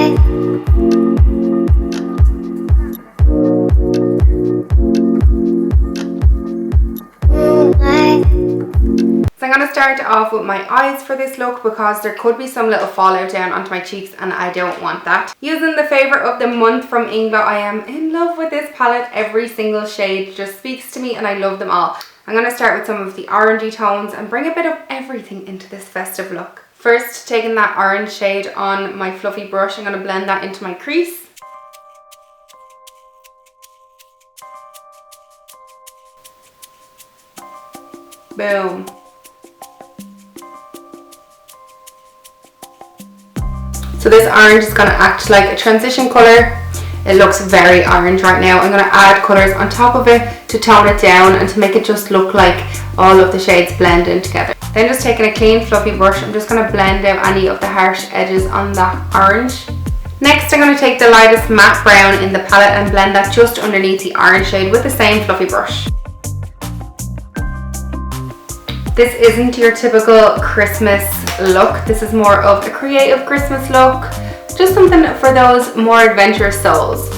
So I'm going to start off with my eyes for this look because there could be some little fallout down onto my cheeks and I don't want that. Using the favourite of the month from Inglot, I am in love with this palette. Every single shade just speaks to me and I love them all. I'm going to start with some of the orangey tones and bring a bit of everything into this festive look. First, taking that orange shade on my fluffy brush, I'm going to blend that into my crease. Boom. So this orange is going to act like a transition colour. It looks very orange right now. I'm going to add colours on top of it to tone it down and to make it just look like all of the shades blend in together. Then just taking a clean fluffy brush, I'm just going to blend out any of the harsh edges on that orange. Next I'm going to take the lightest matte brown in the palette and blend that just underneath the orange shade with the same fluffy brush. This isn't your typical Christmas look. This is more of a creative Christmas look. Just something for those more adventurous souls.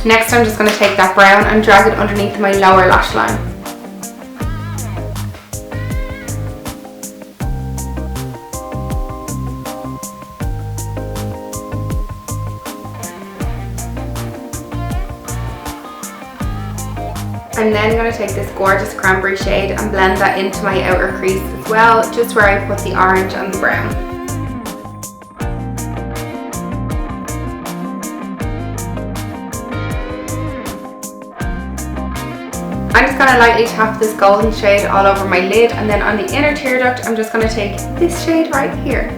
Next I'm just going to take that brown and drag it underneath my lower lash line. And then I'm going to take this gorgeous cranberry shade and blend that into my outer crease as well, just where I put the orange and the brown. I'm just going to lightly tap this golden shade all over my lid, and then on the inner tear duct I'm just going to take this shade right here.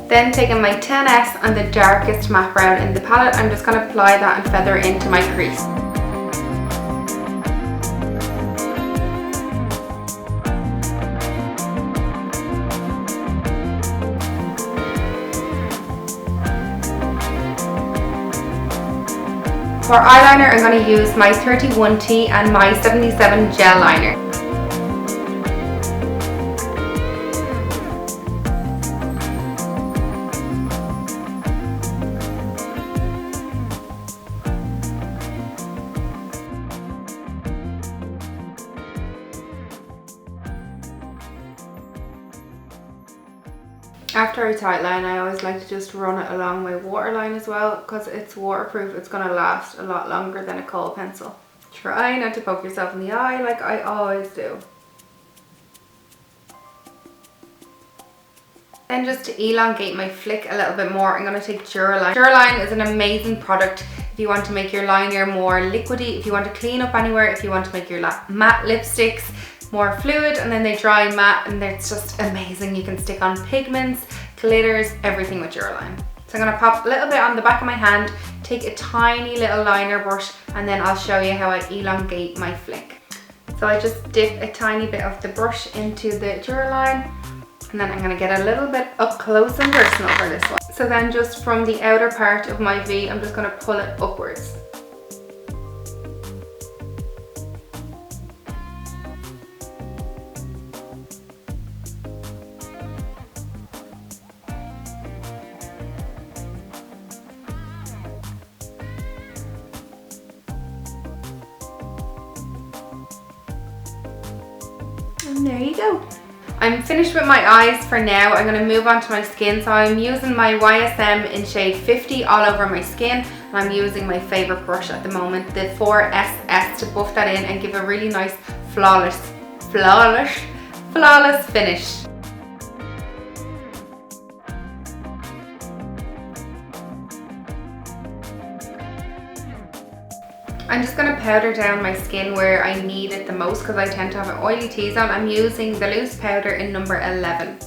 Then taking my 10S and the darkest matte brown in the palette, I'm just going to apply that and feather it into my crease. For eyeliner, I'm going to use my 31T and my 77 gel liner. After I tightline, I always like to just run it along my waterline as well, because it's waterproof. It's going to last a lot longer than a kohl pencil. Try not to poke yourself in the eye like I always do. Then just to elongate my flick a little bit more, I'm going to take Duraline. Duraline is an amazing product if you want to make your liner more liquidy, if you want to clean up anywhere, if you want to make your matte lipsticks more fluid and then they dry matte, and it's just amazing. You can stick on pigments, glitters, everything with Duraline. So I'm going to pop a little bit on the back of my hand, take a tiny little liner brush, and then I'll show you how I elongate my flick. So I just dip a tiny bit of the brush into the Duraline, and then I'm going to get a little bit up close and personal for this one. So then just from the outer part of my V, I'm just going to pull it upwards. And there you go. I'm finished with my eyes for now. I'm going to move on to my skin. So I'm using my YSM in shade 50 all over my skin. And I'm using my favourite brush at the moment, the 4SS, to buff that in and give a really nice flawless finish. I'm just going to powder down my skin where I need it the most because I tend to have an oily T-zone. I'm using the loose powder in number 11.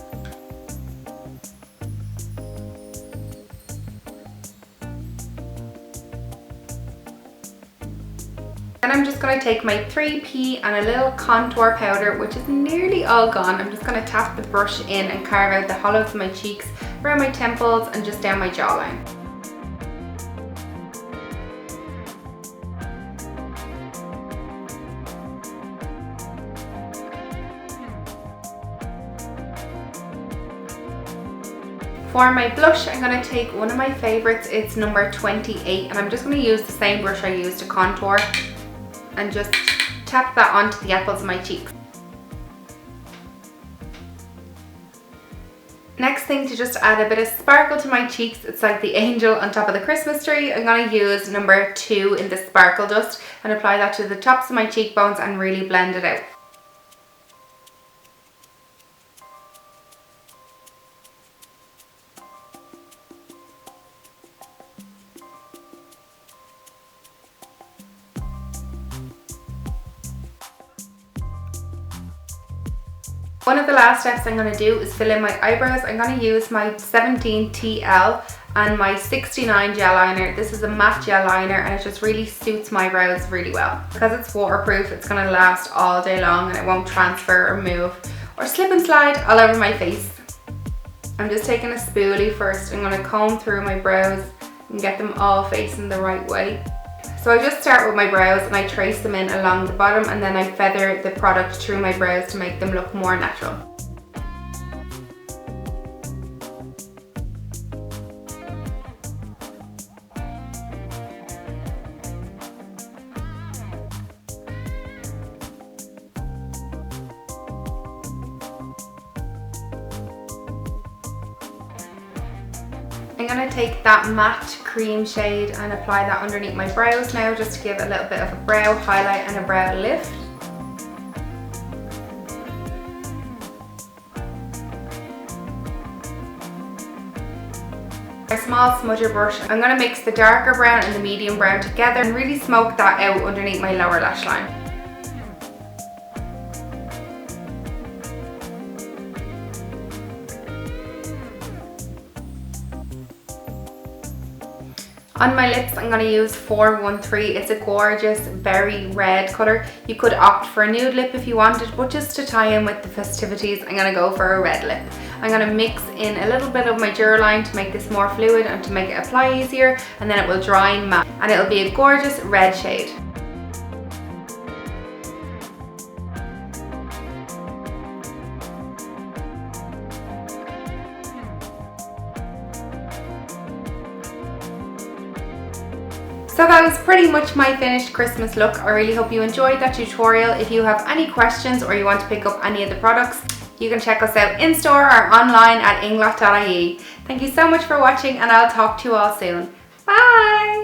Then I'm just going to take my 3P and a little contour powder, which is nearly all gone. I'm just going to tap the brush in and carve out the hollows of my cheeks, around my temples and just down my jawline. For my blush, I'm going to take one of my favorites. It's number 28, and I'm just going to use the same brush I used to contour and just tap that onto the apples of my cheeks. Next thing, to just add a bit of sparkle to my cheeks, it's like the angel on top of the Christmas tree. I'm going to use number 2 in the Sparkle Dust and apply that to the tops of my cheekbones and really blend it out. One of the last steps I'm going to do is fill in my eyebrows. I'm going to use my 17 TL and my 69 gel liner. This is a matte gel liner and it just really suits my brows really well. Because it's waterproof, it's going to last all day long and it won't transfer or move or slip and slide all over my face. I'm just taking a spoolie first. I'm going to comb through my brows and get them all facing the right way. So I just start with my brows and I trace them in along the bottom, and then I feather the product through my brows to make them look more natural. I'm going to take that matte cream shade and apply that underneath my brows now, just to give a little bit of a brow highlight and a brow lift. A small smudger brush. I'm going to mix the darker brown and the medium brown together and really smoke that out underneath my lower lash line. On my lips, I'm going to use 413. It's a gorgeous berry red colour. You could opt for a nude lip if you wanted, but just to tie in with the festivities, I'm going to go for a red lip. I'm going to mix in a little bit of my Duraline to make this more fluid and to make it apply easier, and then it will dry matte and it'll be a gorgeous red shade. So that was pretty much my finished Christmas look. I really hope you enjoyed that tutorial. If you have any questions or you want to pick up any of the products, you can check us out in store or online at inglot.ie. Thank you so much for watching and I'll talk to you all soon. Bye!